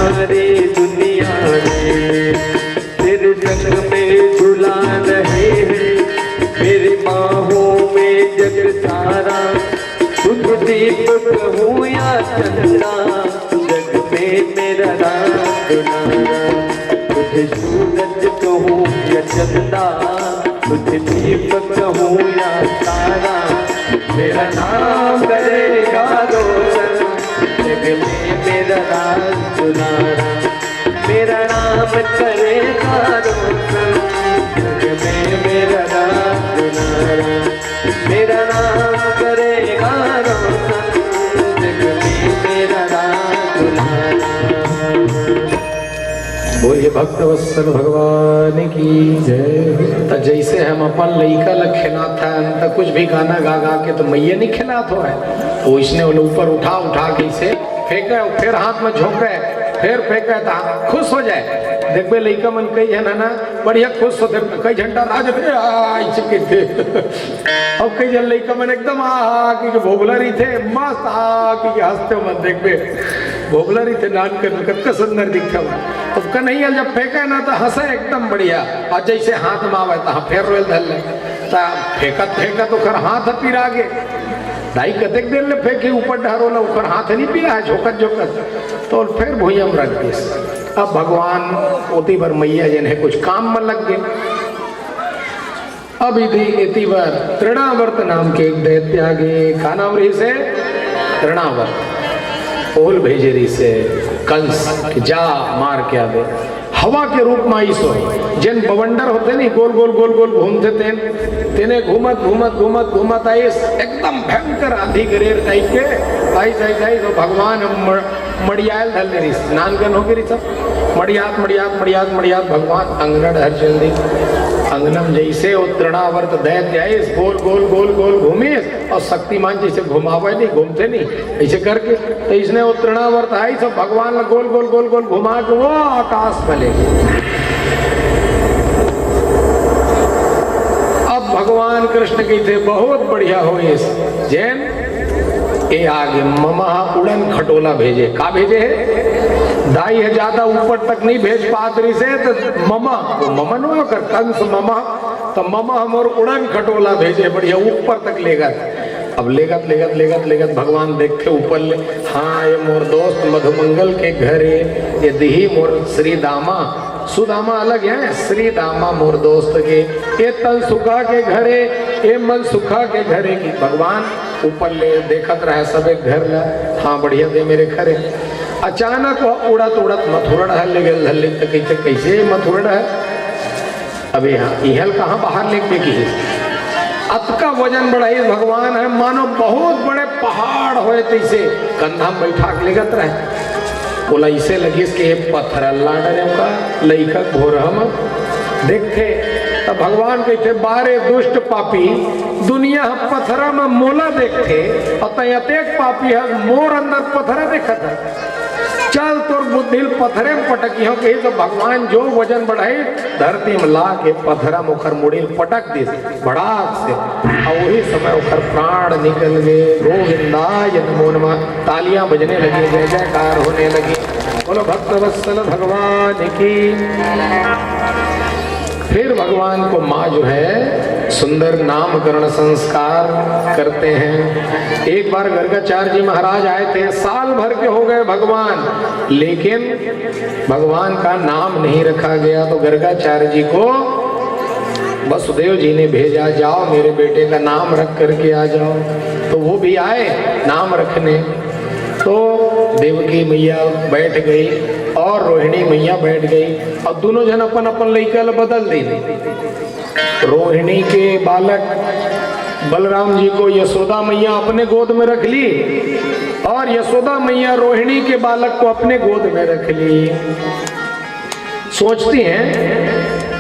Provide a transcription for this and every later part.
सारे दुनिया में तेरे जग में झुला रहे हैं, मेरे बाहों में जग सारा, तुझ दीपक हूँ या चंदा, जग में मेरा राज नारा। तुझे सूरज कहूँ या चंदा, तुझे दीपक हूँ या तारा, मेरा नाम करेगा रोशन, जग में मेरा राज नारा। मेरा नाम करेगा रोशन, जग में मेरा राज नारा। मेरा नाम करेगा रोशन, जग में मेरा राज नारा। बोलिए भक्तवत्सल भगवान की जय। तो जैसे हम अपन लइका लग खिलात है तो कुछ भी गाना गा गा के तो मैया नहीं खिलात हो है, तो इसने ऊपर उठा उठा के इसे फेंका, फिर हाथ में झोंके, फिर फेंका तो खुश हो जाए। देखबे लइका मन कई जन है ना बढ़िया खुश होते, कई झंडा राज चिके थे और कई जन लइका मन एकदम की भोगला रही थे मस्त की हंसते मत। देखबे भोगला रही थे नान कर कतका सुंदर दिखता तो कन्हैया जब फेंका ना तो हंसा एकदम बढ़िया, और जैसे हाथ में आवे तो फिर रोल धल फेंकत फेंकत तो खर हाथ पीर आगे ढाई कतेक देर ले फेंके ऊपर ढारोला ऊपर हाथ नहीं पिया है झोकत झोकत तो फिर भूयम रख दिस। अब भगवान ओती बार मैया जन है कुछ काम में लग गए। अब इति बार तृणावर्त नाम के एक दैत्य आगे, का नाम रही से तृणावर्त, ओल भेजे रही से कंस कि जा मार के आवे। हवा के रूप में आई सो जन बवंडर होते नहीं गोल गोल गोल गोल घूमते थे, तेने घूमत घूमत घूमत घूमत आई एकदम भयंकर आधी गरेर टाइप के आई तो भगवान मड़ियाल धल रही नानगन हो गई सब मड़ियात मड़ियात मड़ियात मड़ियात भगवान अंगन हर जल्दी अंगनम जैसे वो तृणावर्त दैत्य आए गोल गोल गोल गोल घूमे और शक्तिमान जैसे घुमावे नहीं घूमते नहीं ऐसे करके तो इसने वो तृणावर्त आई सब भगवान गोल गोल गोल गोल घुमा के वो आकाश में ले गए। अब भगवान कृष्ण की थे बहुत बढ़िया हो जैन ए आगे ममा उड़न खटोला भेजे, का भेजे है दाई है ज्यादा ऊपर तक नहीं भेज पात्री से तो ममा वो ममन हुआ कर कंस ममा तो ममा हम और उड़न खटोला भेजे बढ़िया ऊपर तक लेगत। अब लेगत लेगत लेगत लेगत भगवान देखे ऊपर ले, हाँ ये मोर दोस्त मधुमंगल के घर है, ये दिही मोर श्री दामा, सुदामा अलग है, श्री दामा मोर दोस्त के, ये तन सुखा के घरे, ये मन सुखा के घरे की। भगवान ऊपर ले देखत रहे सब एक घर ला, हाँ बढ़िया दे मेरे घरे। अचानक वह उड़त उड़त मथुरण है ले गए धल्ले तक कैसे मथुरण है। अभी हाँ इहल कहाँ बाहर लेके की अतका वजन बढ़ाई भगवान है मानो बहुत बड़े पहाड़ होए तैसे कंधा में बैठा के लेगत रहे। बोला इसे लगी इसके पत्थर लाडने का लइका घोर हम देखते तब भगवान कहते बारे दुष्ट पापी दुनिया पत्थरा में मोला देखते और तयतेक पापी है मोर अंदर पत्थरा देखा था चल तोर बुद्धि पत्थरे में पटकी हो कही तो भगवान जो वजन बढ़ाई धरती में ला के पत्थरा मुखर मुड़ी पटक दी भड़ाक से और वही समय उखर प्राण निकल गए। गोविंदाय नमो नमः, तालियां बजने लगी, जय जयकार होने लगी। बोलो भक्तवत्सल भगवान की। फिर भगवान को माँ जो है सुंदर नामकरण संस्कार करते हैं। एक बार गर्गाचार्य जी महाराज आए थे, साल भर के हो गए भगवान, लेकिन भगवान का नाम नहीं रखा गया। तो गर्गाचार्य जी को वसुदेव जी ने भेजा, जाओ मेरे बेटे का नाम रख करके आ जाओ। तो वो भी आए नाम रखने। तो देवकी मैया बैठ गई और रोहिणी मैया बैठ गई और दोनों जन अपन अपन लइका बदल दी। रोहिणी के बालक बलराम जी को यशोदा मैया अपने गोद में रख ली और यशोदा मैया रोहिणी के बालक को अपने गोद में रख ली। सोचती हैं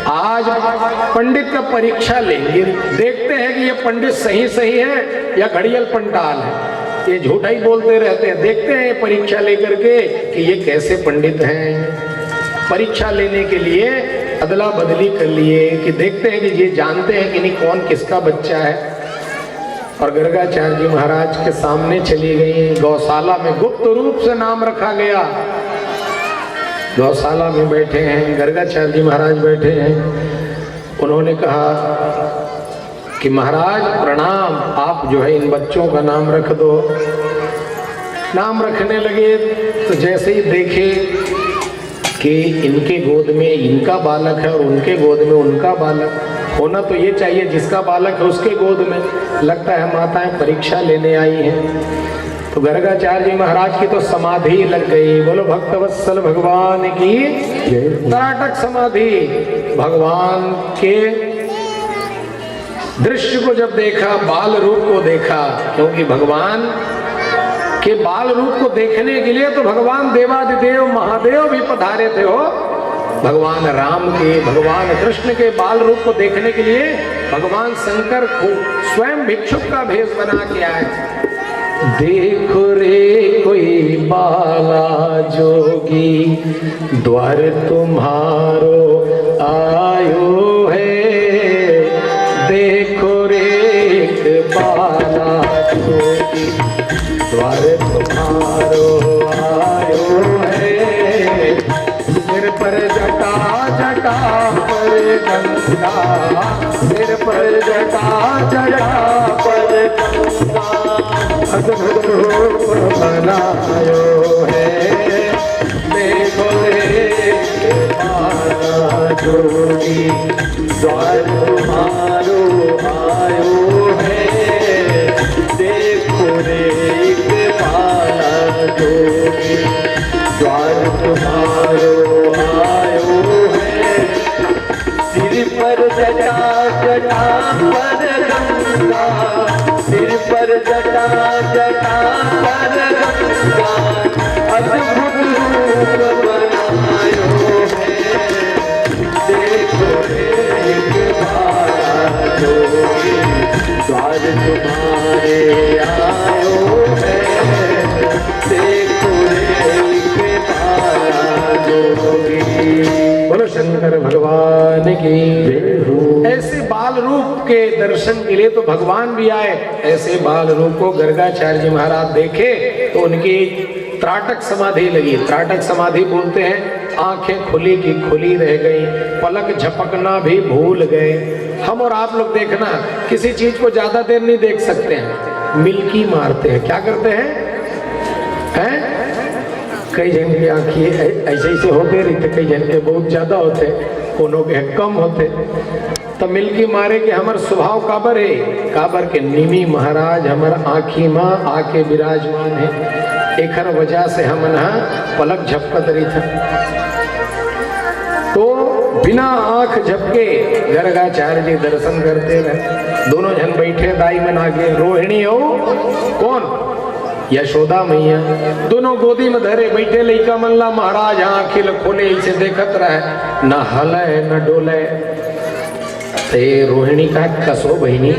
आज पंडित का परीक्षा लेंगे, देखते हैं कि ये पंडित सही सही है या घड़ियल पंडाल है, ये झूठा ही बोलते रहते हैं। देखते हैं परीक्षा लेकर के कि ये कैसे पंडित हैं। परीक्षा लेने के लिए अदला बदली कर लिए कि देखते हैं कि ये जानते हैं कि नहीं कौन किसका बच्चा है। और गर्गाचार्य जी महाराज के सामने चली गई। गौशाला में गुप्त रूप से नाम रखा गया। गौशाला में बैठे हैं, गर्गाचार्य जी महाराज बैठे हैं। उन्होंने कहा कि महाराज प्रणाम, आप जो है इन बच्चों का नाम रख दो। नाम रखने लगे तो जैसे ही देखे कि इनके गोद में इनका बालक है और उनके गोद में उनका बालक, होना तो ये चाहिए जिसका बालक है उसके गोद में, लगता है माताएं परीक्षा लेने आई हैं। तो गर्गाचार्य जी महाराज की तो समाधि लग गई। बोलो भक्तवत्सल भगवान की तराटक समाधि। भगवान के दृश्य को जब देखा, बाल रूप को देखा, क्योंकि भगवान के बाल रूप को देखने के लिए तो भगवान देवादिदेव महादेव भी पधारे थे हो। भगवान राम के, भगवान कृष्ण के बाल रूप को देखने के लिए भगवान शंकर को स्वयं भिक्षुक का भेष बना के आए। देखो रे कोई बाला जोगी, द्वार तुम्हारो आयो है। देखो रे एक बाला जोगी, द्वार तुम्हारो आयो है। सिर पर जटा जटा पर गंगा, सिर पर जटा जटा पर गंगा, अद्भुत रूप बनायो है। देखो रे बाला जोगी, द्वार तुम्हारो आयो है। देखो रे बाला जोगी, द्वार तुम्हारो आयो है। सिर पर जटा जटा पर गंगा, सिर पर जटा जटा पर गंगा, अद्भुत रूप बनायो है। देखो रे बाला जोगी, द्वार तुम्हारे आयो है। देखो रे बाला जोगी। बोलो शंकर भगवान की। ऐसे बाल रूप के दर्शन के लिए तो भगवान भी आए। ऐसे बाल रूप को गर्गाचार्य जी महाराज देखे तो उनकी त्राटक समाधि लगी। त्राटक समाधि बोलते हैं आंखें खुली की खुली रह गई, पलक झपकना भी भूल गए। हम और आप लोग देखना, किसी चीज को ज्यादा देर नहीं देख सकते हैं, मिल्की मारते हैं। क्या करते हैं? कई जन की आंखें ऐसे ऐसे होते रहते, कई जन के बहुत ज्यादा होते, कोनो के कम होते। तो मिल्की मारे के हमार स्वभाव काबर है, काबर के निमी महाराज हमार आँखी माँ आके विराजमान है। एक वजह से हम पलक झपकत रही था। तो बिना आंख झपके गर्गाचार्य जी दर्शन करते रहे। दोनों जन बैठे दाई मन आगे, रोहिणी हो कौन? यशोदा मैया। दोनों गोदी में धरे बैठे लइका मल्ला महाराज आँखिल खोले ऐसे देखत रहे, न हले न डोले। ते रोहिणी का कसो बहनी,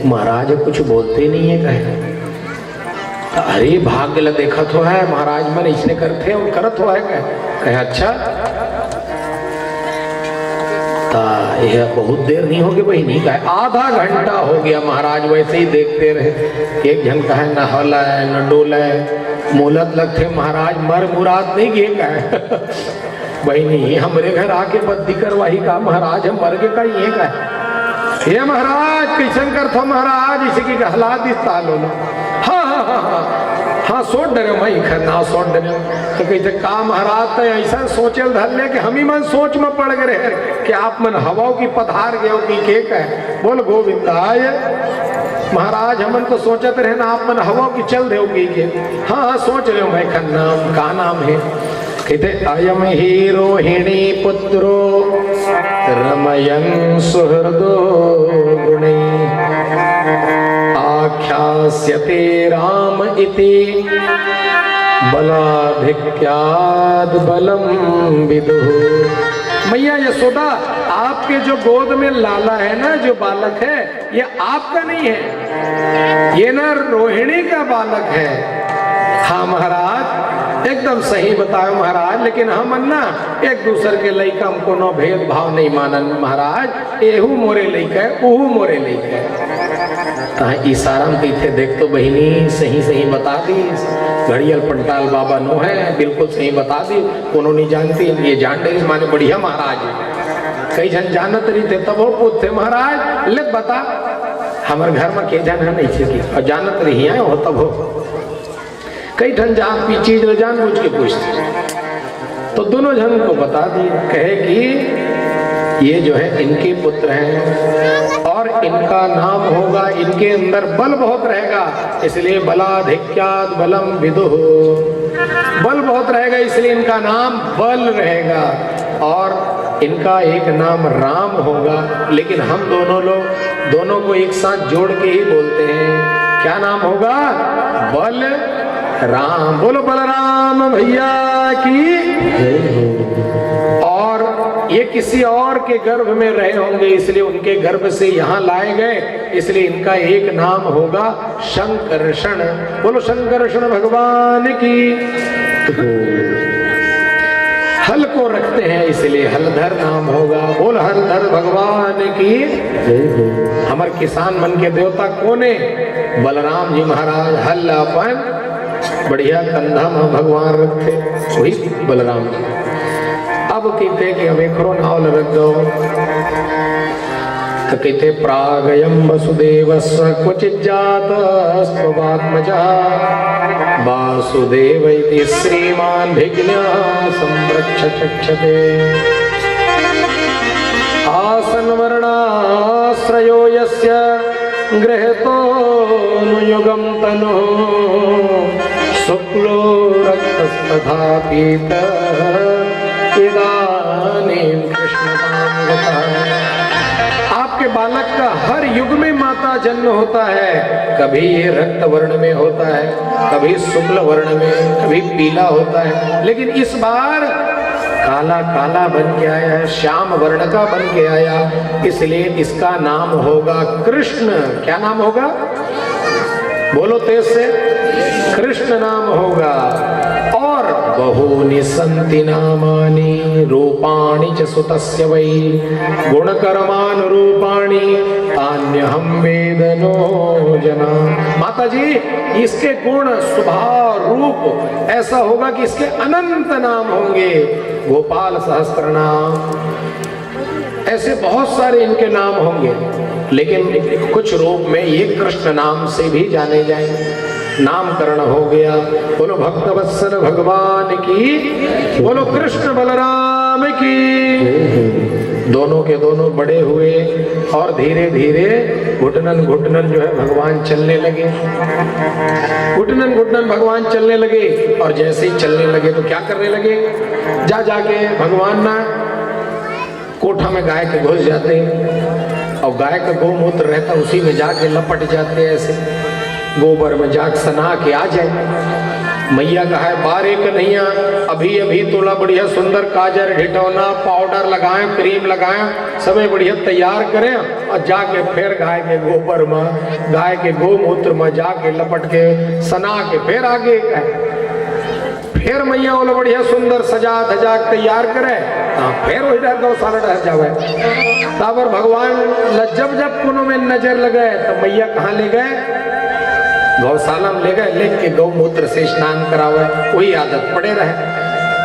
महाराज कुछ बोलते नहीं है कहे। अरे भाग्य ल देखत हो है महाराज मन इसने करते और करत हो है कहे। अच्छा यह बहुत देर नहीं होगी बहनी का, आधा घंटा हो गया महाराज वैसे ही देखते रहे। एक जन कहे न हला है न डोला है, मोलत लगते महाराज मर मुराद नहीं गे कहे। बहनी हमरे घर आके बद्दी करवाही का महाराज, हम मर गए का ये कहे। ये महाराज कैसन कर थो महाराज, इसी की हला दिस्ता लो। हाँ हाँ हाँ हाँ हाँ सोच डरे मैं खरना सोच डरे। तो कहते का महाराज तो ऐसा सोचल धरले कि हम ही मन सोच में पड़ गए कि आप मन हवाओं की पधार गए की के कहे। बोल गोविंदाय महाराज, हमन तो सोचते रहे ना आप मन हवाओं की चल दे के। हाँ हाँ सोच रहे हो मैं खन्ना का नाम है। कहते अयम ही रोहिणी पुत्रो रमयन सुहृदो गुणे आख्यास्यते राम इति बलाधिक्याद बलम विदुः। मैया यशोदा, आपके जो गोद में लाला है ना, जो बालक है, ये आपका नहीं है, ये ना रोहिणी का बालक है। हाँ महाराज एकदम सही बताओ महाराज, लेकिन हम ना एक दूसरे के लइका हमको नो भेदभाव नहीं मानन महाराज। एहू मोरे लइका है, ओहू मोरे लइका है। इशारा में कही देख तो बहिनी सही सही बता दी, घड़ियल पंटाल बाबा नो है, बिल्कुल सही बता दी, कोनो नहीं जानती, ये जान रही माने बढ़िया महाराज। कई जन जानत रही थे तब वो पूछते महाराज ले बता हमारे घर में के जाना नहीं थी, और जानत रही है हो तब हो। कई जन जान की चीज जान बुझ के पूछते, तो दोनों जन को बता दी, कहे कि ये जो है इनके पुत्र हैं और इनका नाम होगा, इनके अंदर बल बहुत रहेगा, इसलिए बलाधिक्याद बलम विदुः, बल बहुत रहेगा इसलिए इनका नाम बल रहेगा, और इनका एक नाम राम होगा। लेकिन हम दोनों को एक साथ जोड़ के ही बोलते हैं, क्या नाम होगा? बल राम। बोलो बलराम भैया की। और ये किसी और के गर्भ में रहे होंगे इसलिए उनके गर्भ से यहाँ लाए गए, इसलिए इनका एक नाम होगा शंकरषण। बोलो शंकरषण भगवान की। हल को रखते हैं इसलिए हलधर नाम होगा। बोल हलधर भगवान की। हमारे किसान मन के देवता कोने? बलराम जी महाराज। हल अपन बढ़िया कंधा में भगवान रखते, वही बलराम जी। अब कहते कि हमें खरो नाव रख दो, तो कहते प्रागयम वसुदेवस्व क्वचित् जातस्त्वमात्मजः वासुदेव इति श्रीमान् भिज्ञः संरक्षते। आसन्वर्णाश्रयो यस्य गृहीतो नुयुगं तनुः शुक्लो रक्तस्तथा पीतः इदानीं कृष्णतां गतः। आपके बालक का हर युग में माता जन्म होता है, कभी ये रक्त वर्ण में होता है, कभी शुक्ल वर्ण में, कभी पीला होता है, लेकिन इस बार काला काला बन के आया है, श्याम वर्ण का बन के आया, इसलिए इसका नाम होगा कृष्ण। क्या नाम होगा? बोलो तेज से। कृष्ण नाम होगा। और बहूनि सन्ति नामानि रूपाणि च सुतस्य वै गुणकर्मानुरूपाणि तान्यहं वेद नो जना। माता जी इसके गुण स्वभाव रूप ऐसा होगा कि इसके अनंत नाम होंगे। गोपाल सहस्त्र नाम, ऐसे बहुत सारे इनके नाम होंगे, लेकिन कुछ रूप में ये कृष्ण नाम से भी जाने जाएंगे। नामकरण हो गया। बोलो भक्तवत्सल भगवान की। बोलो कृष्ण बलराम की। दोनों के दोनों बड़े हुए और धीरे धीरे घुटनन घुटनन जो है भगवान चलने लगे। घुटनन घुटनन भगवान चलने लगे, और जैसे ही चलने लगे तो क्या करने लगे? जाके भगवान ना कोठा में गाय के घुस जाते हैं, और गाय का गोमूत्र रहता उसी में जाके लपट जाते हैं, ऐसे गोबर में जाग सना के आ जाए। मैया का है बारे कन्हैया, अभी अभी तोला बढ़िया सुंदर काजर ढिठौना पाउडर लगाए, क्रीम लगाए, सबे बढ़िया तैयार करें, और जाके फिर गाय के गोबर में, गाय के गोमूत्र में जाके लपट के सना के फिर आगे फिर मैया बोला बढ़िया सुंदर सजा धजा तैयार करे, फिर वही डर गौशाला डर जावे। तब भगवान जब कोनो में नजर लगे तो मैया कहाँ ले गए? गौशाला में ले गए, लेके गौमूत्र से स्नान करावे, वही आदत पड़े रहे।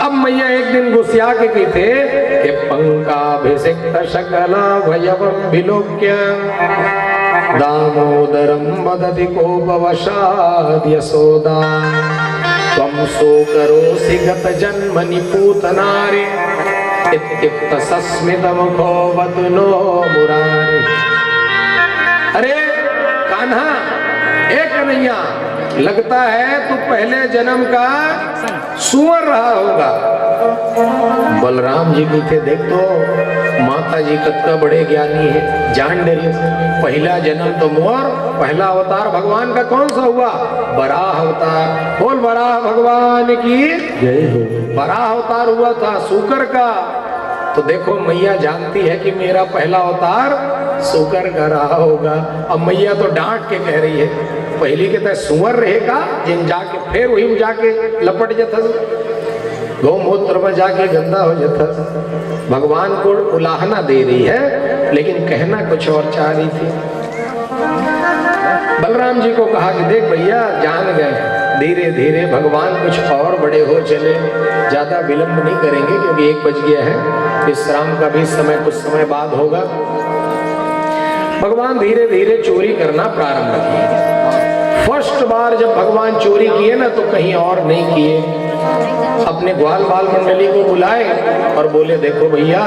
अब मैया एक दिन गुस्सिया के कहते कि पंकाभिषिक्त शकला भयवं विलोक्य दामोदरं वदति कोपवशाद् यशोदा त्वं शोकरोऽसि गत जन्मनि पूतनारे इत्युक्त सस्मित मुखो वदनो मुरारे। अरे कान्हा, एक कन्हैया, लगता है तू पहले जन्म का सुअर रहा होगा। बलराम जी भी थे, देख तो माता जी कत्ता बड़े ज्ञानी है, जान डरी। पहला जन्म तो मोर, पहला अवतार भगवान का कौन सा हुआ? बराह अवतार। बोल बराह भगवान की जय हो। बराह अवतार हुआ था सूकर का। तो देखो मैया जानती है कि मेरा पहला अवतार सूकर का रहा होगा। अब मैया तो डांट के कह रही है, पहली के तय सुअर रहेगा, जिन जाके फिर वही में जाके लपट जाता, गौमूत्र में जाके गंदा हो जाता। भगवान को उलाहना दे रही है, लेकिन कहना कुछ और चाह रही थी। बलराम जी को कहा कि देख भैया जान गए, धीरे धीरे भगवान कुछ और बड़े हो चले, ज्यादा विलंब नहीं करेंगे क्योंकि 1 बज गया है, विश्राम का भी समय कुछ समय बाद होगा। भगवान धीरे धीरे चोरी करना प्रारंभ किए। फर्स्ट बार जब भगवान चोरी किए ना तो कहीं और नहीं किए, अपने ग्वाल बाल मंडली को बुलाए और बोले देखो भैया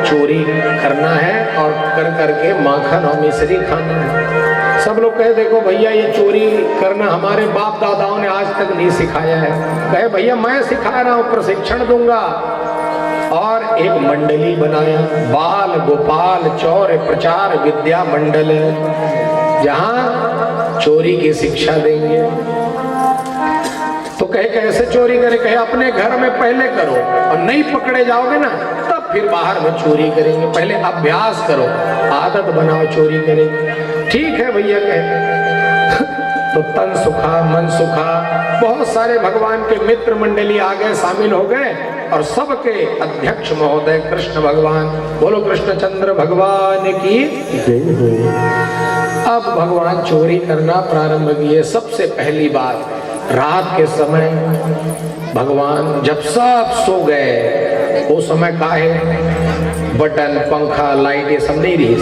चोरी करना है और कर करके माखन और मिश्री खाना है। सब लोग कहे देखो भैया ये चोरी करना हमारे बाप दादाओं ने आज तक नहीं सिखाया है। कहे भैया मैं सिखा रहा हूँ, प्रशिक्षण दूंगा। और एक मंडली बनाया, बाल गोपाल चौर प्रचार विद्या मंडल, जहां चोरी की शिक्षा देंगे। तो कहे कैसे चोरी करे? कहे अपने घर में पहले करो और नहीं पकड़े जाओगे ना तब फिर बाहर में चोरी करेंगे, पहले अभ्यास करो, आदत बनाओ चोरी करेंगे। ठीक है भैया कहे। तो तन सुखा मन सुखा, बहुत सारे भगवान के मित्र मंडली आ गए, शामिल हो गए और सबके अध्यक्ष महोदय कृष्ण भगवान, बोलो कृष्णचंद्र भगवान की जय हो। अब भगवान चोरी करना प्रारंभ किए। सबसे पहली बात, रात के समय भगवान जब सब सो गए, वो समय का है बटन पंखा लाइट ये सब नहीं रही,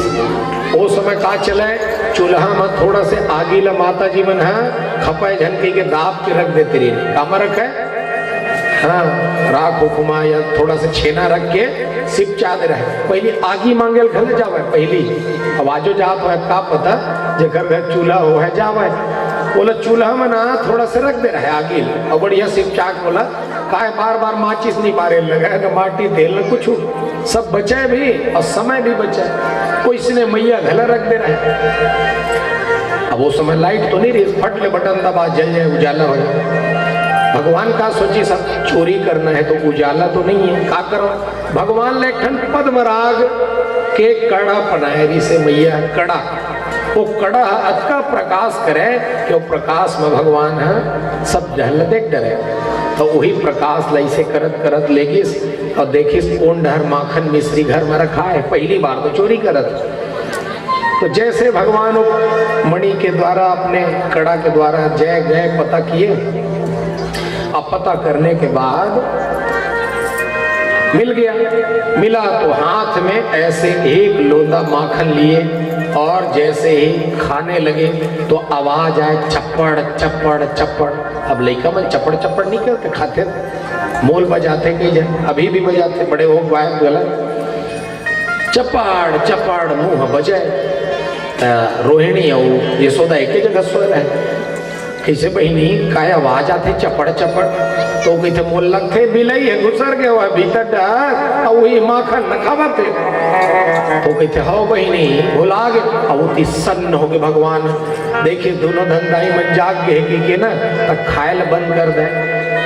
वो समय का चले चूल्हा में थोड़ा से आगीला माता जी मन है खपाए झनकी के दाब के रख देते रही, कामा रखे हाँ राख हुकुमा या थोड़ा सा छेना रख के सिप चाद रहे। पहली आगी मांगे घर जावे, पहली आवाजो जात है का पता जे घर घर चूल्हा हो है जावे, बोला चूल्हा में ना थोड़ा सा रख दे रहा है आगी और बढ़िया सिप चाक, बोला काय बार बार माचिस नहीं मारे लगा न माटी तेल न कुछ, सब बचे भी और समय भी बचे। कोई इसने मैया घला रख दे रहा है। अब वो समय लाइट तो नहीं रही, फट ले बटन दबा जल जाए उजाला हो जाए। भगवान का सोची सब चोरी करना है तो उजाला तो नहीं है, का करो? भगवान लेखन पद्मराग के कड़ा पनायरी से मैया कड़ा, वो कड़ा अतका प्रकाश करे कि वो प्रकाश में भगवान है सब जहल देख डरे। तो वही प्रकाश लैसे करत करत लेगिस और देखिस कौन डहर माखन मिश्री घर में रखा है, पहली बार तो चोरी करत। तो जैसे भगवान मणि के द्वारा अपने कड़ा के द्वारा जय गए पता किए, अब पता करने के बाद मिल गया, मिला तो हाथ में ऐसे एक लोटा माखन लिए और जैसे ही खाने लगे तो आवाज आए चप्पड़ चप्पड़ चप्पड़। अब लइका मन चप्पड़ चप्पड़ नहीं करते, खाते मोल बजाते कई जन अभी भी बजाते, बड़े हो गायक गला चप्पड़ चप्पड़ मुंह बजे। रोहिणी और यशोदा एक जगह सो रहे, कैसे बहनी काय आवाज आते चप्पड़ चप्पड़, तो कहते मोल लगते बिलई है घुसर गए हुआ भीतर डर और वही माखन न खावते। तो कहते हो बहनी बोला आगे अब सन्न हो गए भगवान, देखिए दोनों धंधाई मन जाग गए कि ना तब खायल बंद कर दे।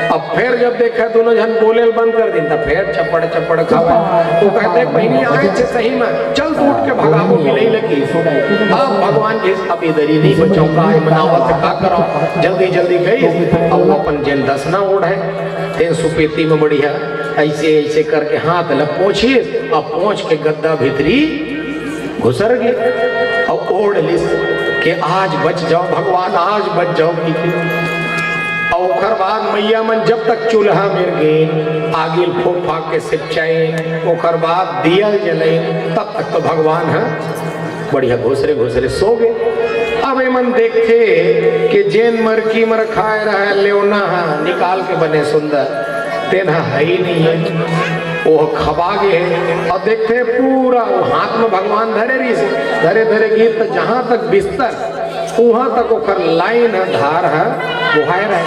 अब फिर जब देखा दोनों जन बोले बंद कर दी तब फिर चप्पड़ चप्पड़ खावा। तो कहते बहनी आए थे सही में, चल तो उठ के भगावो मिलई लगी। अब भगवान के अब इधर ही नहीं बचाओ का मनावत का करो, जल्दी जल्दी गई। अब अपन जेल दस ना ओढ़ है तेन सुपेती में बढ़िया ऐसे ऐसे करके हाथ लग पहुंचिए, अब पहुंच के गद्दा भीतरी घुसर गए और ओढ़ लिस के आज बच जाओ भगवान, आज बच जाओ की। और बाद मैया मन जब तक चूल्हा मेर गए आगिल फूक फाक के सिपचाए, ओकर बाद दिया जले, तब तक तो भगवान है बढ़िया घुसरे घुसरे सो गए। अब मन देखते कि जेन मरकी मर खाए रहा लेवना है निकाल के बने सुंदर, तेना है ही नहीं है, वो खबा गए। और देखते पूरा वो हाथ में भगवान धरे रही से धरे धरे गीत तो जहां तक बिस्तर वहां तक ओकर लाइन है धार है बुहाय रहे।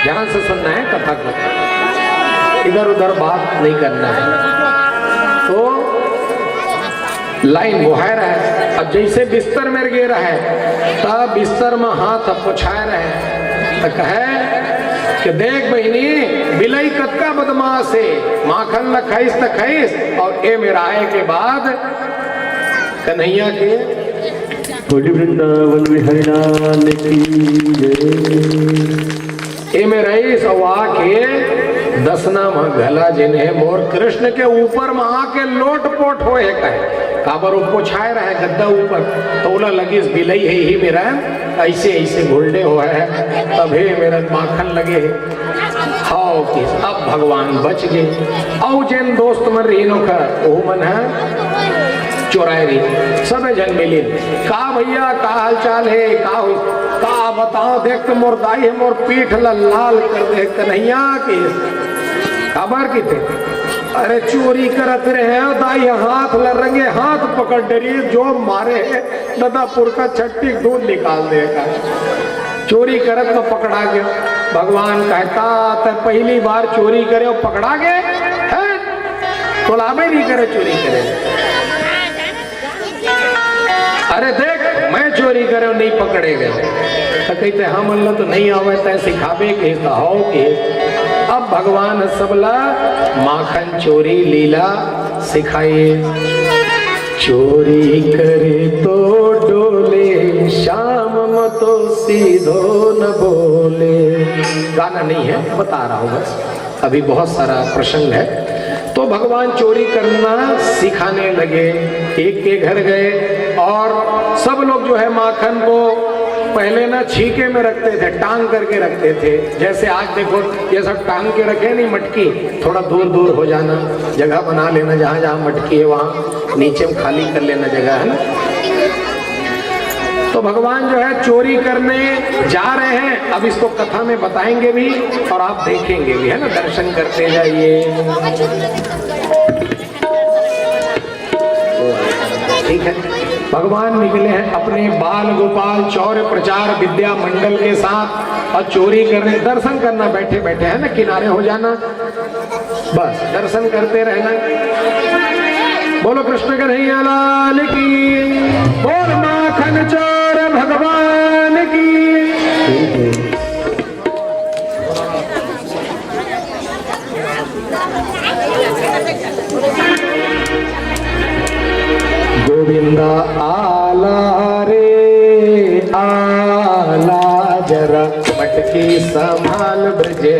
ध्यान से सुनना है कथा को, इधर उधर बात नहीं करना है। तो लाइन बुहाय रहे, अब जैसे बिस्तर में गिर रहे तब बिस्तर में हाथ पुछाए रहे तो कहे कि देख बहनी बिलई कतका बदमाश है, माखन ल खाइस त खाइस और ए मेरा आए के बाद कन्हैया के बोली वृंदावन बिहारी लाल की जय। ए में रईस और आके दसना में गला जिन्हें मोर कृष्ण के ऊपर में आके लोट पोट हो कहे काबर ऊपर छाए रहे गद्दा ऊपर तोला लगी बिलई है ही मेरा ऐसे ऐसे घुलडे हो है तभी मेरा माखन लगे हाओ कि अब भगवान बच गए। औ जैन दोस्त मन रही नो का ओ मन है चोराए रही सब जन मिली का भैया का हाल चाल है का बताओ देख तो मोर दाई है मोर पीठ लाल कर दे कन्हैया के खबर की थे अरे चोरी करत रहे दाई हाथ लरंगे हाथ पकड़ डरी जो मारे नदापुर का छट्टी दूध निकाल देगा चोरी करत तो पकड़ा गया। भगवान कहता तो पहली बार चोरी करे और पकड़ा गए है तो लाभे नहीं करे चोरी करे अरे देख मैं चोरी करे और नहीं पकड़े गए तो कहते हम अल्लाह तो नहीं आवे तय सिखावे के हो के अब भगवान सबला माखन चोरी लीला सिखाइए। चोरी करे तो डोले शाम में तो सीधो न बोले गाना नहीं है बता रहा हूँ बस अभी बहुत सारा प्रसंग है। तो भगवान चोरी करना सिखाने लगे एक के घर गए और सब लोग जो है माखन को पहले ना छीके में रखते थे टांग करके रखते थे जैसे आज देखो ये सब टांग के रखे नहीं मटकी थोड़ा दूर दूर हो जाना जगह बना लेना जहां जहां मटकी है वहां नीचे में खाली कर लेना जगह है ना। तो भगवान जो है चोरी करने जा रहे हैं अब इसको कथा में बताएंगे भी और आप देखेंगे भी है ना दर्शन करते जाइए ठीक है। भगवान निकले हैं अपने बाल गोपाल चौर प्रचार विद्या मंडल के साथ और चोरी करने दर्शन करना बैठे बैठे है ना किनारे हो जाना बस दर्शन करते रहना। बोलो कृष्ण कन्हैया लाल की बोल माखन चोर भगवान की। गोविंदा आला रे आला जरा मटकी संभाल ब्रजे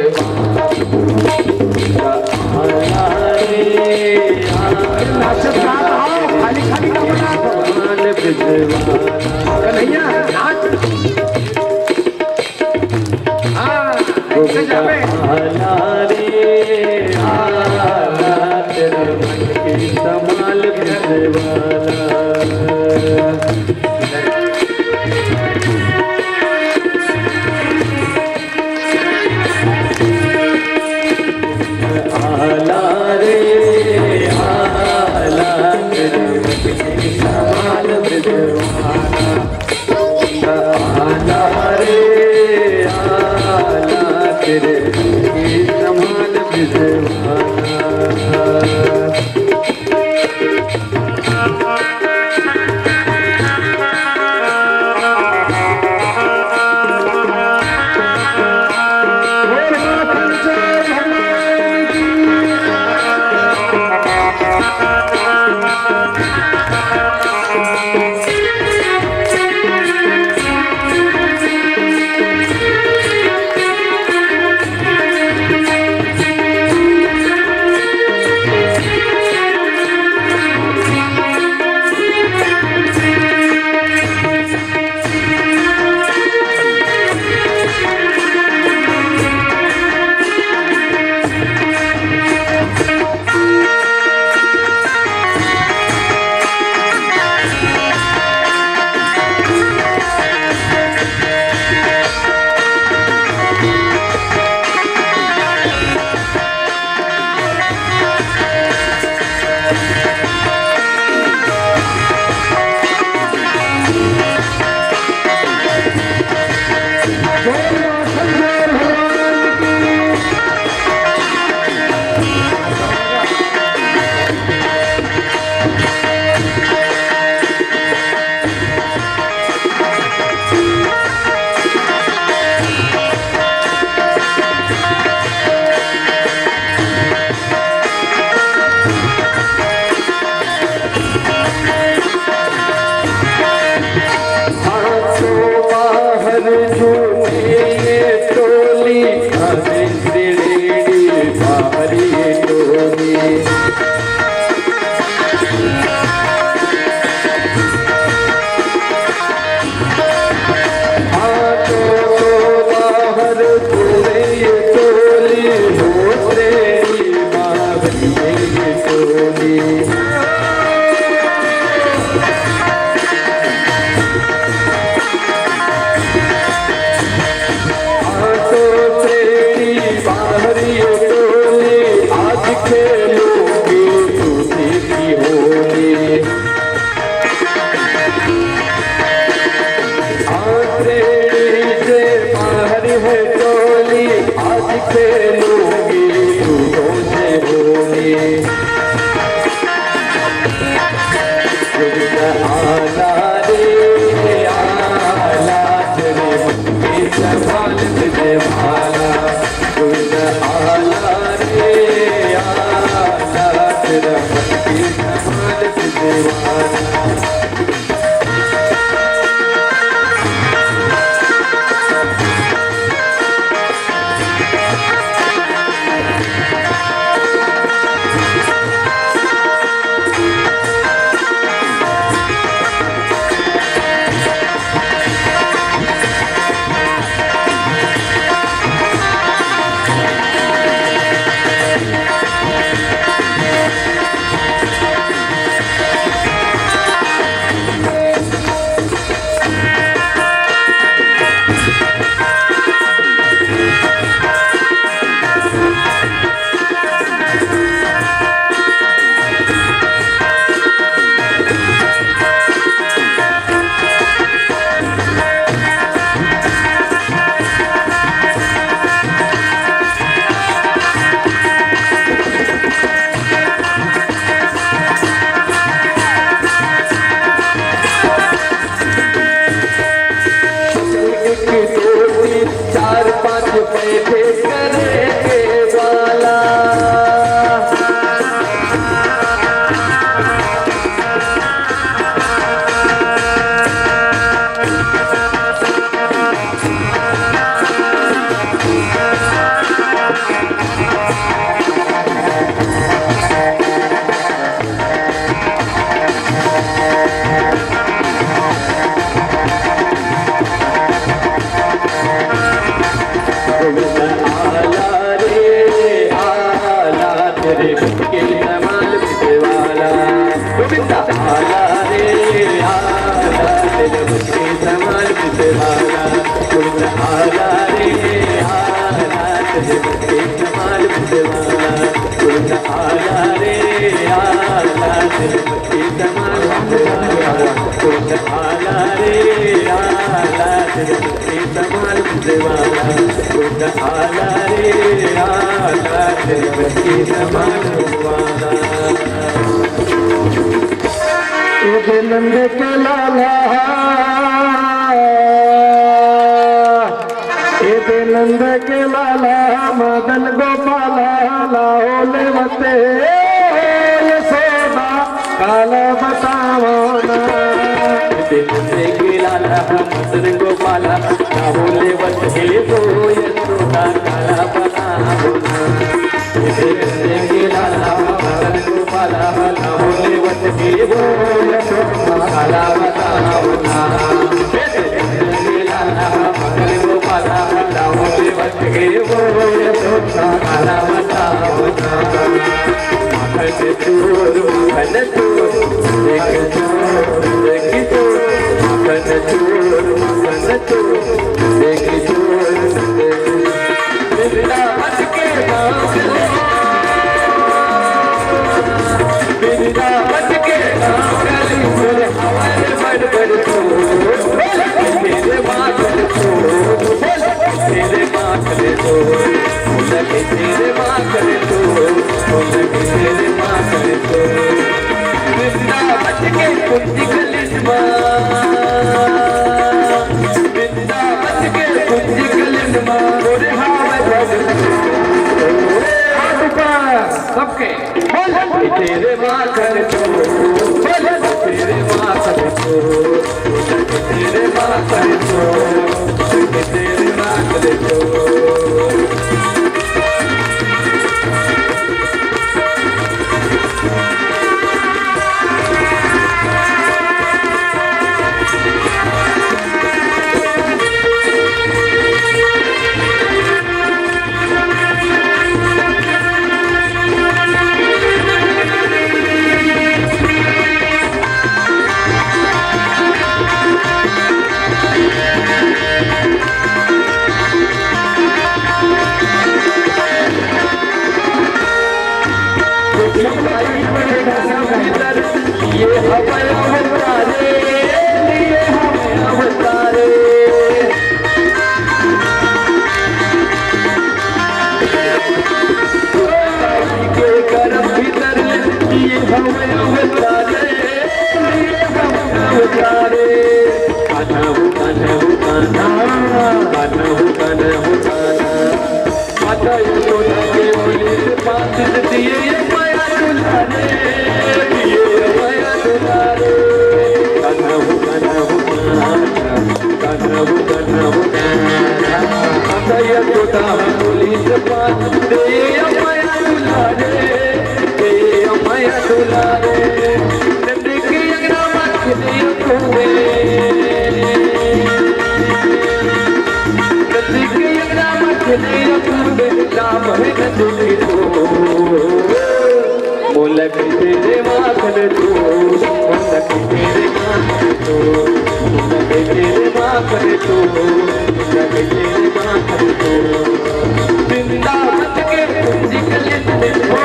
आला रे खाली खाली का बना कन्हैया नाच आला रे आला जरा मटकी संभाल ब्रजे टोली आटो तेरी बाहरी टोली आज खेलोगे दूसरी की होली आटेरी से बाहरी है टोली आज खेलोगे दूधों से होली आला रे आला तेरे मुक्ति संभाल तुझे भाला आला रे आला तेरा मुक्ति संभाल तुझे भाला चार पांच पैसे करेंगे वाला नंद के लाला नंद के लाला मदन गोपाला लाओले मते यशोदा काला बताओ ना नंद के लाला मदन गोपाला लाओले मते यशोदा काला बताओ ना नंद के लाला मदन गोपाला लाओले मते यशोदा काला बताओ ना सबके तेरे माखन तो तेरे माखन तो तेरे माखन तो तेरे माखन तो ये हमें अवतारे, ये हमें अवतारे। के करम भीतर ये हमें अवतारे, ये हमें अवतारे। कान्हा कान्हा कान्हा कान्हा कान्हा माता यशोदा के बोले पास दिए ये माया दुलारे, ये माया दुलारे। कान्हा कान्हा कान्हा कान्हा कान्हा माता यशोदा बोली पास दे ये माया दुलारे, ये माया दुलारे। नंदी की अंगना मत दे कुए, नंदी की अंगना मत दे कुए। नाम है नंदी तो मोलक तेरे माखन तो, मोलक तेरे माखन तो, मोलक तेरे माखन तो, मोलक तेरे माखन तो। वृंदावन के कुंज कलित में हो,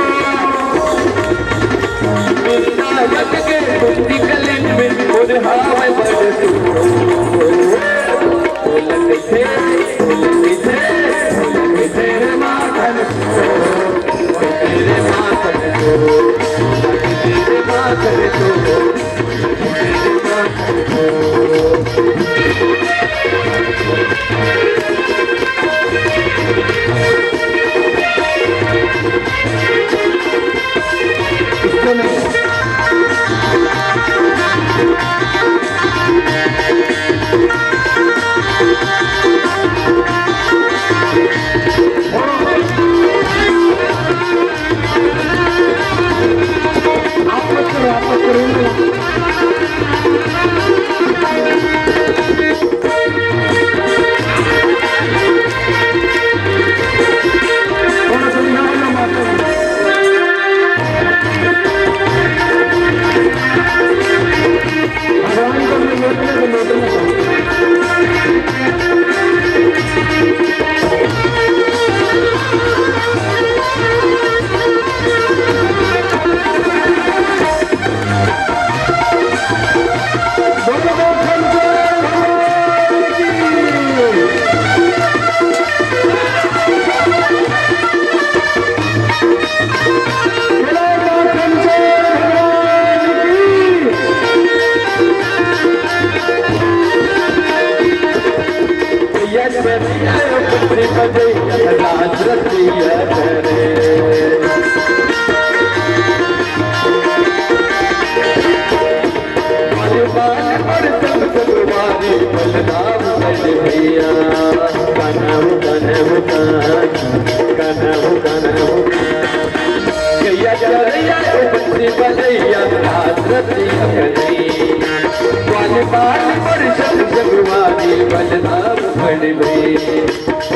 वृंदावन के कुंज कलित में मुरहावे बरसो। मोलक तेरे माखन तो, तेरे माखन तो, तेरे माखन तो, तेरे माखन तो।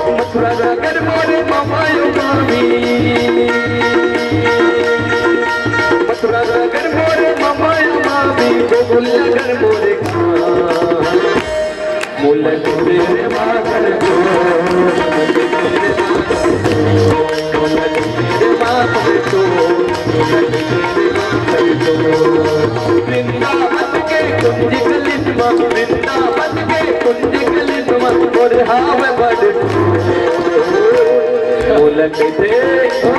मथुरा नगर मोरे मामायो मामी, मथुरा नगर मोरे मामायो मामी, गोकुल नगर मोरे मोलक तेरे माखन तो, मोलक तेरे माखन तो, मोलक तेरे माखन तो। वृंदावन के कुंज कलित में, वृंदावन के कुंज कलित में मुरहावे बरसो। मोलक तेरे माखन तो,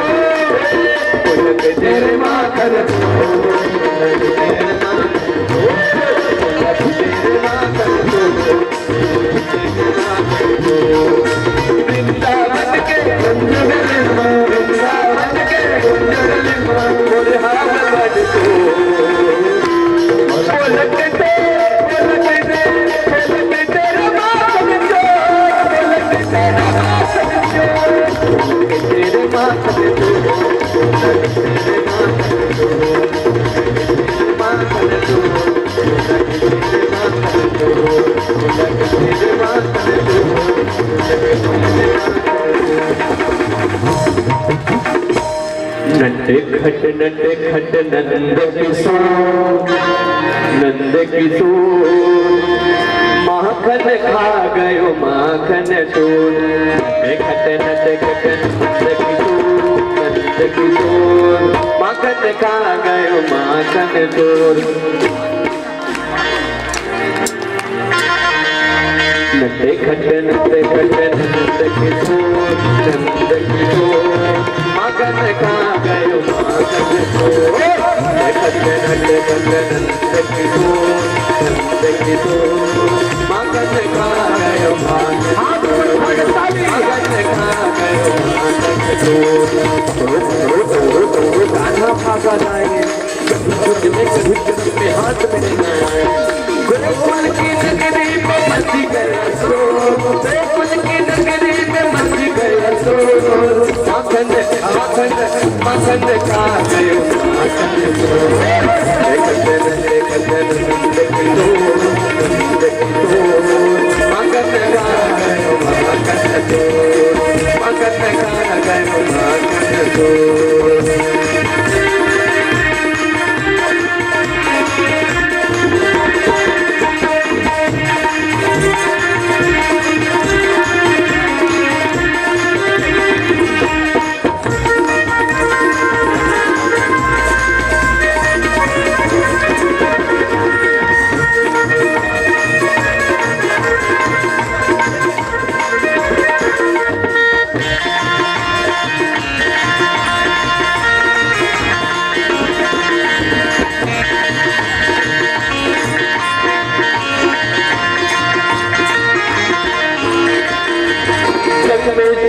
मोलक तेरे माखन तो, मोलक तेरे माखन तो, तेरे माखन तो। वृंदावन के कुंज कलित में, वृंदावन के कुंज कलित में मुरहावे बरसो। मोलक तेरे माखन तो, मोलक तेरे माखन तो, तेरे माखन तो, तेरे माखन तो, तेरे माखन तो, तेरे माखन तो, तेरे माखन तो। नंद खट नंद किशोर, नंद किशोर माखन खा गयो माखन चोर। नंद खट नंद किशोर, नंद किशोर माखन माखन खा गयो माखन चोर नंदे खट्टे नंद किशोर नंद किशोर माखन खा गयो माखन चोर खट्टे नंद किशोर नंद किशोर माखन खा गयो माखन गाना भागा जाएंगे हाथ में गोकुल की नगरी में मस्ती गया सो गोकुल की नगरी में मस्ती गया सो माखन माखन माखन खा गयो माखन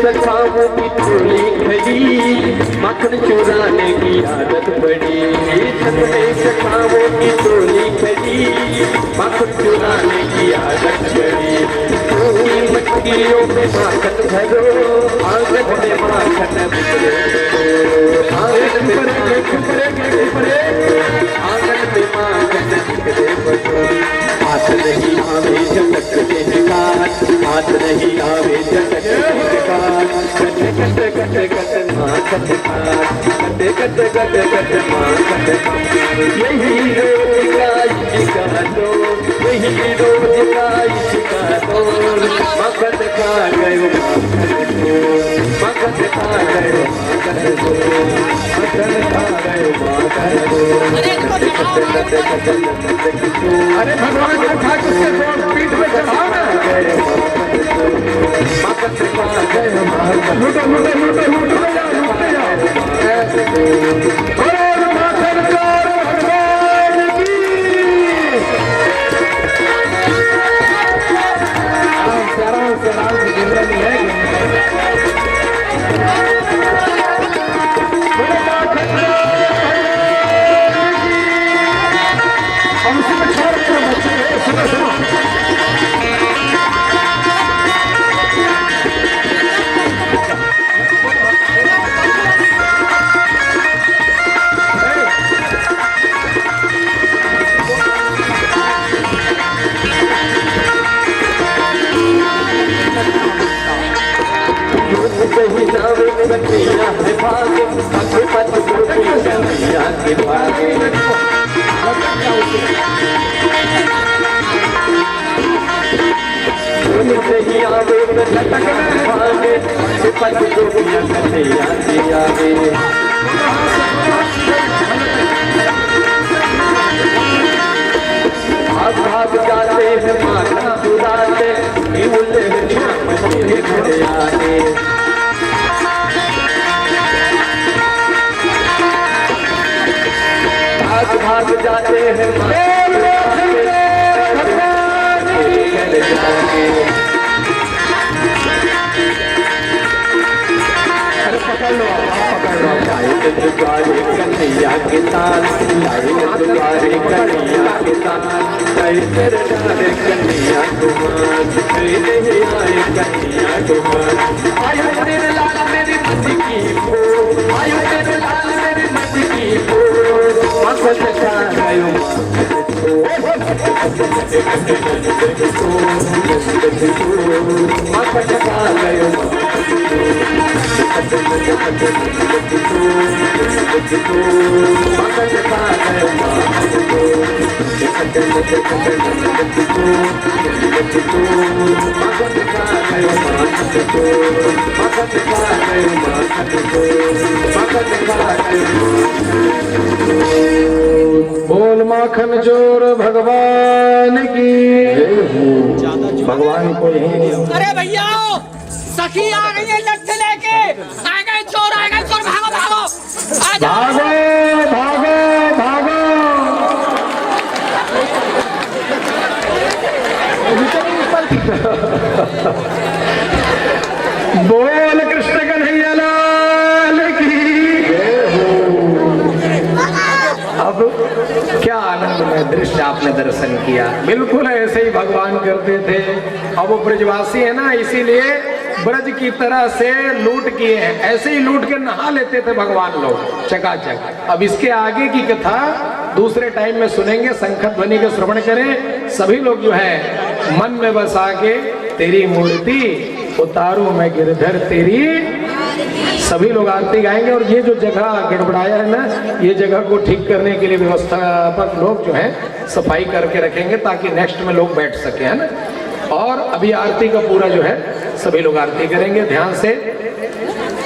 सखाओं की टोली खड़ी माखन चुराने की आदत पड़ी छत में सखाओं की टोली खड़ी माखन चुराने की आदत पड़ी पूरी मटकियों में माखन भरो आंगन में माखन बिखरे आंगन में माखन बिखरे हाथ नहीं आवे झटकते हैं काट हाथ नहीं आवे झटकते हैं काट कटे कटे कटे माखन काट कटे कटे कटे कटे माखन यही रोज का इश्का दो यही रोज का इश्का दो माखन खा गयो माखन खा गयो माखन खा गयो माखन अरे भगवान को खा के उसके पीठ पे चढ़ाओ ना लूटो लूटो लूटो लूटो जाओ लूटते जाओ और माखन चोर भगवान की आराम से जिंदगी है भाग जाते हैं माखन चुराते भाग जाते हैं पकड़ लो दुआरे कन्हैया के साथ दुआरे कन्हैया के साथ कन्हैया कुमार नहीं आए कन्हैया कुमार आयु तेरे लाल मेरी मस्ती की हो आयु तेरे लाल मेरी मस्ती की हो माखन खा गयो माखन खा गयो माखन माखन चोर भगवान की। भगवान को यही। अरे भैया सखी आ गई है लट्ठे लेके, आ गए चोर, आ गए चोर, भागो भागो आ जाओ। भागो भागो भागो। बोल कृष्ण कन्हैया लाल की। अब क्या आनंदमय दृश्य आपने दर्शन किया। बिल्कुल ऐसे ही भगवान करते थे। अब वो ब्रजवासी है ना, इसीलिए ब्रज की तरह से लूट किए हैं। ऐसे ही लूट के नहा लेते थे भगवान लोग चकाचक। अब इसके आगे की कथा दूसरे टाइम में सुनेंगे। शंख ध्वनि के श्रवण करें सभी लोग जो है, मन में बसा के तेरी मूर्ति उतारू मैं गिरधर तेरी। सभी लोग आरती गाएंगे। और ये जो जगह गड़बड़ाया है ना, ये जगह को ठीक करने के लिए व्यवस्थापक लोग जो है सफाई करके रखेंगे ताकि नेक्स्ट में लोग बैठ सके, है ना। और अभी आरती का पूरा जो है सभी लोग आरती करेंगे। ध्यान से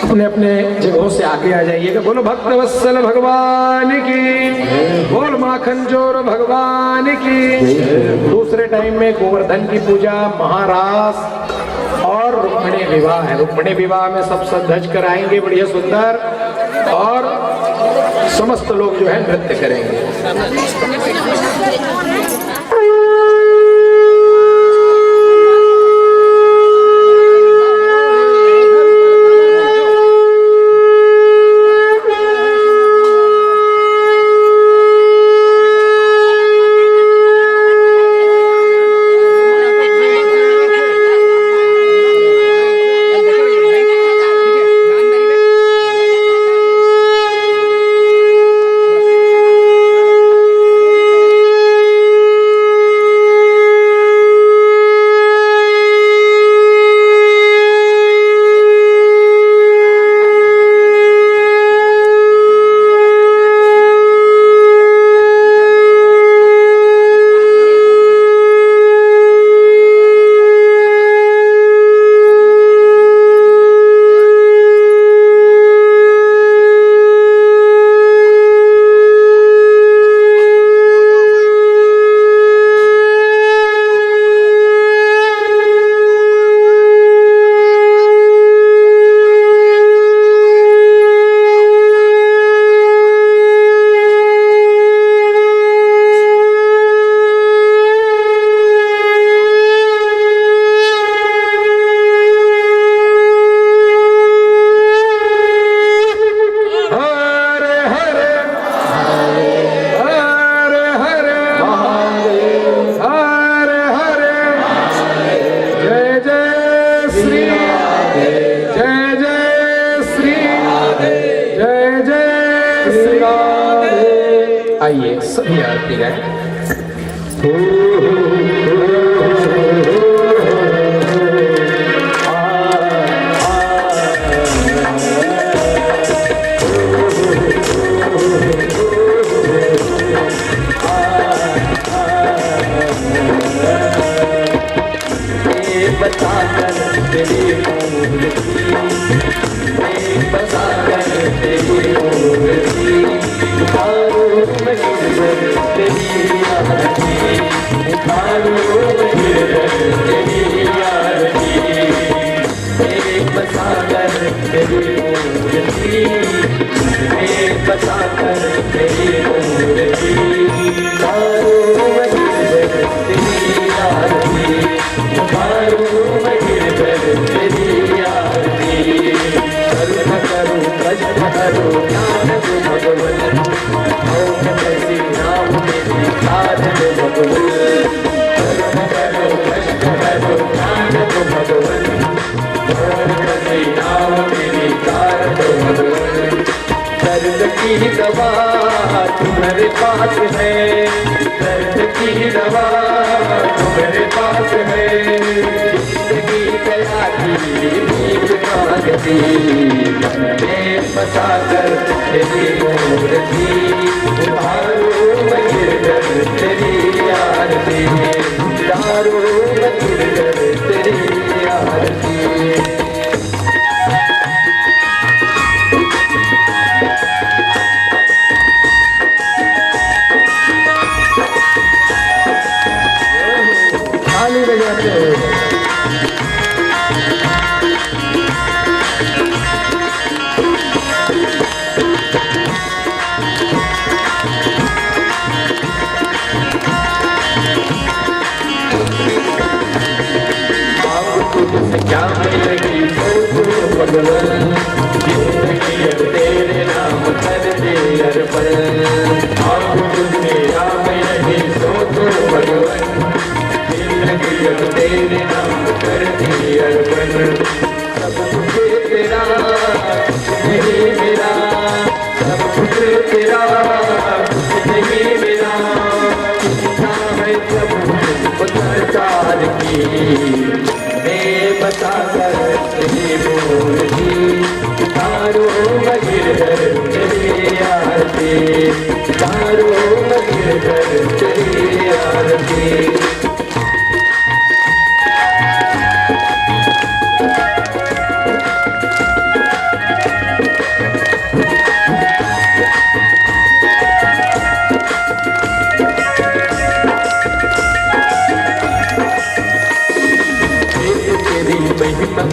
अपने अपने जगहों से आगे आ जाइएगा। बोलो भक्त वत्सल भगवान की, बोल माखन चोर भगवान की। दूसरे टाइम में गोवर्धन की पूजा, महारास और रुक्मिणी विवाह है। रुक्मिणी विवाह में सब सज कर आएंगे बढ़िया सुंदर, और समस्त लोग जो है नृत्य करेंगे। आइए सभी आरती गाएं। दवा तुम्हारे पास है, दर्द की दवा तुम्हारे पास है, जिंदगी गया की भीख मांगती मैं बसा कर तेरी मूर्ति उतारो मैं गिरधर तेरी आरती, उतारो मैं गिरधर तेरी आरती। भगवान जिंदगी अब तेरे नाम कर दे अर्पण आप तुझे राम यही सोचो भगवान जिंदगी अब तेरे नाम कर दे अर्पण सब कुछ तेरा यही मेरा सब कुछ तेरा यही मेरा इच्छा है सब सरकार की मैं बता कर तेरी बोल दी तारो गिरधर तेरी आरती तारो गिरधर तेरी आरती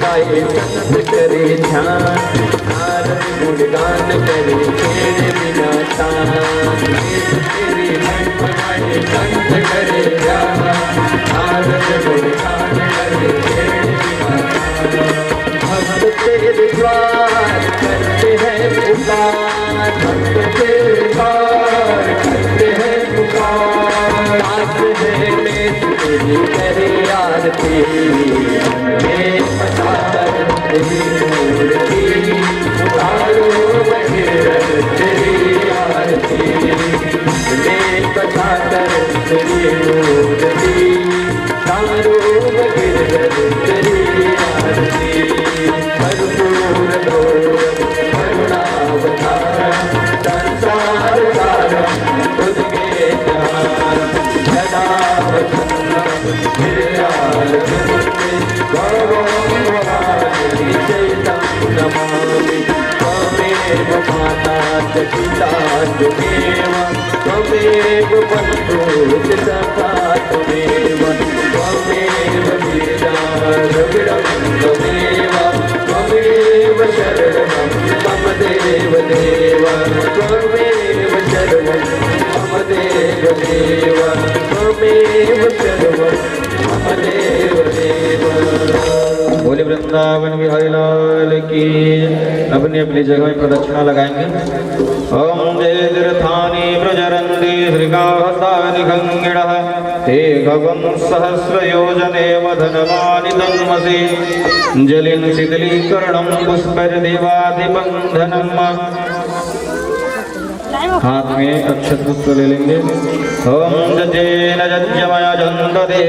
गाए सनत करे ध्यान नारद गुणगान करे तेरे बिना तान तेरी महिमा गाए संत करे ध्यान नारद गुणगान करे तेरे बिना तान भक्त तेरे द्वार करते हैं पुकार भक्त तेरे द्वार करते हैं पुकार आस है मैं तेरी करे आरती तेरी मूर्ति उतारो भगीरथ तेरी आरती मैं कथा कर तेरी मूर्ति उतारो भगीरथ तेरी आरती भरपूर करुणावतार संसार सारम तुझके ज्ञान सदा विरलाल नमामि त्वमेव माता च पिता त्वमेव त्वमेव बन्धुः सखा त्वमेव त्वमेव वीरारविरं त्वमेव त्वमेव शरणं मम देव देव त्वमेव शरणं मम देव देव त्वमेव शरणं मम देव देव। बोले वृंदावन बिहारी लाल की। अपनी अपनी जगह में प्रदक्षिणा लगाएंगे। ओम जय तीर्थानि प्रजरन्ति श्रीगाहसानिखङ्गिणः ते गगन सहस्र योजने वधनवानि तन्मसि जलिन शीतलीकरणं पुष्पैर्देवादिबन्धनम्। हाथ में अक्षत पुष्प ले लेंगे। ओम जजेन यज्ञमय जन्तदे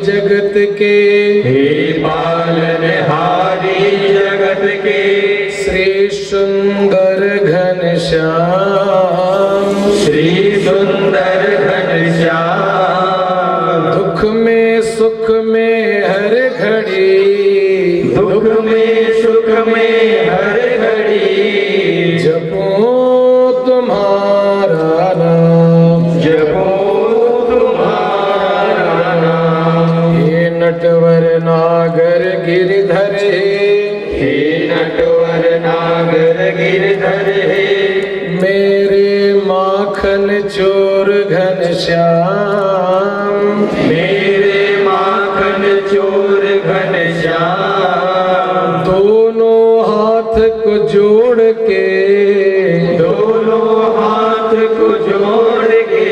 जगत के हे पालनहारी जगत के श्री सुंदर घनश्याम श्री सुंदर घनश्याम दुख में सुख में हर घड़ी दुख में सुख में हर घड़ी जपो तुम्हारा नाम जपो नटवर नागर गिरधर हे नटवर नागर गिरधर हे मेरे माखन चोर घनश्याम मेरे माखन चोर घनश्याम दोनों हाथ को जोड़ के दोनों हाथ को जोड़ के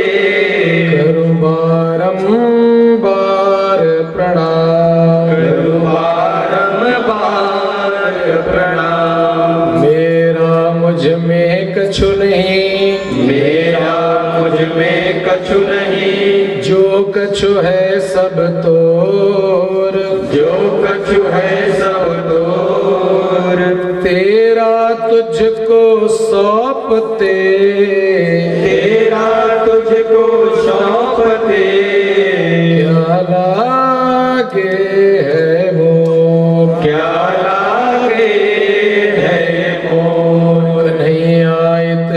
करो बारंबार प्रणाम करो बारंबार प्रणाम मेरा मुझ में कछु नहीं मेरा मुझ में कछु नहीं जो कछु है सब तोर जो कछु है सब तोर तेरा तुझको सौंपते तेरा तुझको सौंपते क्या लागे है मोर क्या लागे है मोर नहीं आयत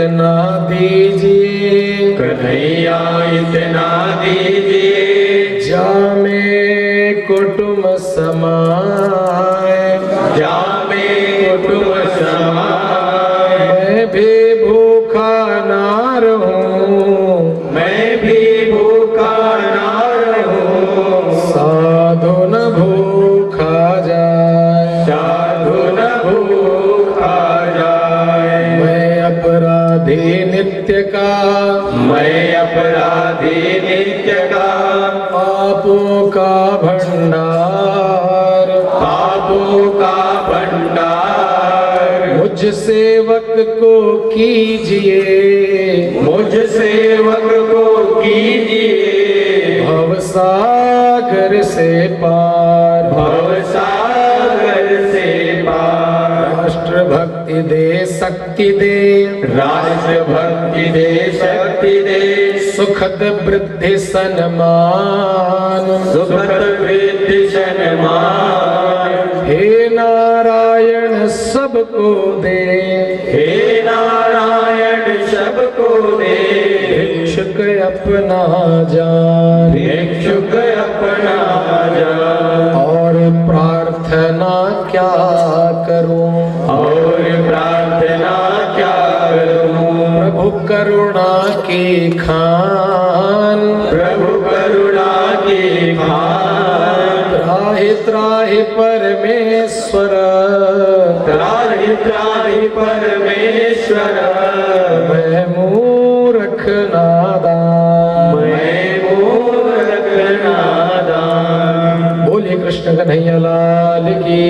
जामे कुटुम समाए, जामे कुटुम समाए, मैं भी भूखा ना रहूं, मैं भी भूखा ना रहूं, साधु न भूखा जाए, साधु न भूखा जाए। मैं अपराधी नित्य का, मैं अपराधी नित्य का, पापों का भंडार, पापों का भंडार, मुझ सेवक को कीजिए, मुझ सेवक को कीजिए, भवसागर से पार, भवसागर से पार। राष्ट्र भक्ति दे शक्ति दे, राष्ट्र भक्ति दे शक्ति दे, सुखद वृद्धि सन्मान, सुखद वृद्धि सन्मान। हे नारायण सबको दे, हे नारायण सबको दे, भिक्षुक अपना जान, भिक्षुक अपना जान। और प्रार्थना क्या करूं, और प्रार्थना क्या करूं, प्रभु करुणा की खान, प्रभु करुणा की खान। त्राहि त्राहि परमेश्वर, त्राहि त्राहि परमेश्वर, मैं मूर्ख नादान, मैं मूर्ख नादान। बोलिए कृष्ण कन्हैया लाल की,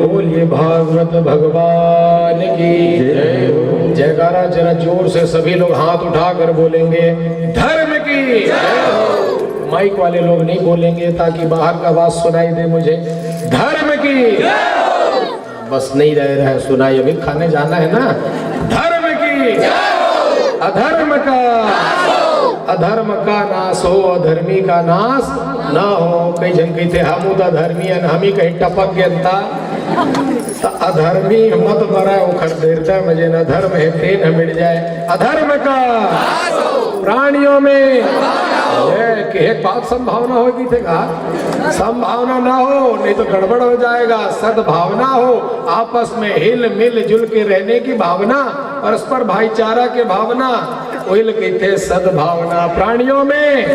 बोलिए भागवत भगवान की जय हो। जयकारा जरा जोर से सभी लोग हाथ उठाकर बोलेंगे धर्म की। माइक वाले लोग नहीं बोलेंगे ताकि बाहर का आवाज सुनाई दे मुझे। धर्म की बस नहीं रह रहा है सुनाई, अभी खाने जाना है ना। धर्म की, अधर्म का, अधर्म का नाश हो, अधर्मी का नाश ना हो। कई जन कहते हम तो अधर्मी है, हम ही कहीं टपक गया तो अधर्मी मत मरा उखर देरता मजे न धर्म है तेन मिट जाए। अधर्म का प्राणियों में कि एक बात संभावना होगी थे कहा, संभावना ना हो नहीं तो गड़बड़ हो जाएगा। सद्भावना हो, आपस में हिल मिल जुल के रहने की भावना, परस्पर भाईचारा के भावना, वही कहते सद्भावना। प्राणियों में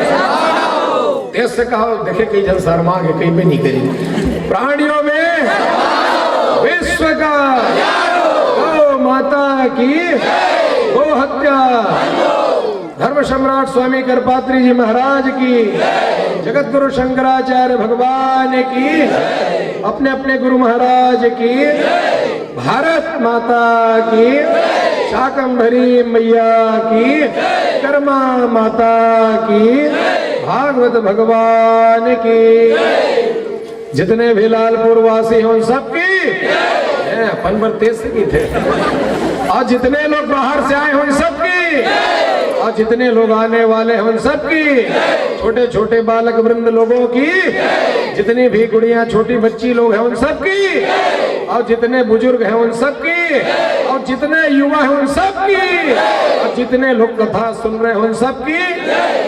देश से कहो, देखे कई जन शर्मा के कई में नहीं करी। प्राणियों में विश्व का, गौ माता की गो हत्या, धर्म सम्राट स्वामी करपात्री जी महाराज की, जगत गुरु शंकराचार्य भगवान की, अपने अपने गुरु महाराज की, भारत माता की, शाकंभरी मैया की, कर्मा माता की, भागवत भगवान की, जितने भी लालपुर वासी हैं उन सबकी, अपन पर तेज की थे, और जितने लोग बाहर से आए हैं उन सबकी, और जितने लोग आने वाले हैं उन सबकी, छोटे छोटे बालक वृंद लोगों की, जितनी भी गुड़ियां छोटी बच्ची लोग हैं उन सबकी, और जितने बुजुर्ग हैं उन सबकी, और जितने युवा हैं उन सबकी, और जितने लोग कथा सुन रहे हैं उन सबकी,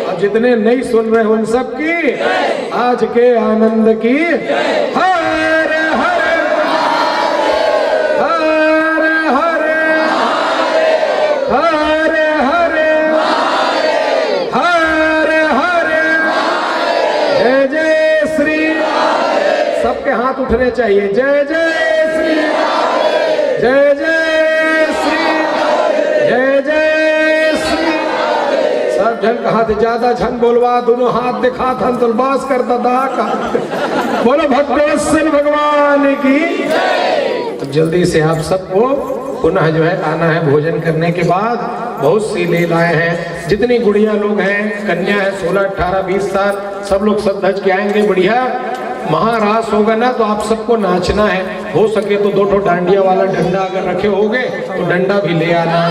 और जितने नहीं सुन रहे हैं उन सबकी, आज के आनंद की हर हर हर हर हर हर हर हर जय जय श्री। सबके हाथ उठने चाहिए। जय जय श्री, जय जय श्री, जय जय श्री। सब जन का हाथ ज्यादा झन बोलवा, दोनों हाथ दिखा थन तुलबास कर दादा का। बोलो भक्तवत्सल भगवान की। तो जल्दी से आप सबको पुनः जो है आना है भोजन करने के बाद। बहुत सी लीलाएं हैं, जितनी गुड़िया लोग हैं, कन्या है 16, 18, 20 साल, सब लोग सब धज के आएंगे। बढ़िया महारास होगा ना तो आप सबको नाचना है। हो सके तो 2 डांडिया वाला डंडा अगर रखे होगे तो डंडा भी ले आना,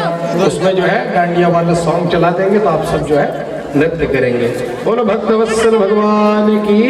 उसमें जो है डांडिया वाला सॉन्ग चला देंगे तो आप सब जो है नृत्य करेंगे। बोलो भक्तवत्सल भगवान की।